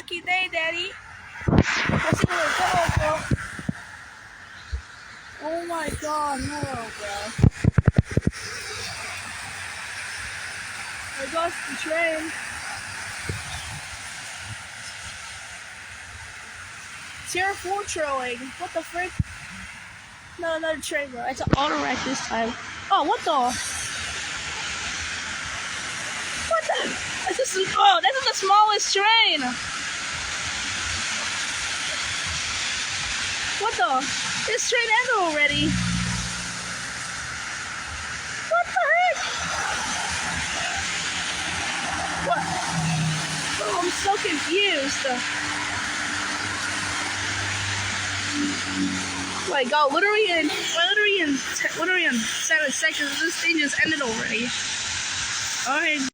lucky day, Daddy. Let's see where it goes, bro. Oh my God, no, bro. There goes the train. Tier 4 trolling. What the frick? No, another train, bro. It's an Autoracks this time. Oh, what the? What the? This is the smallest train. What the? This train ended already. What the heck? What? Oh, I'm so confused. Like, oh, literally in 7 seconds, this thing just ended already. Okay.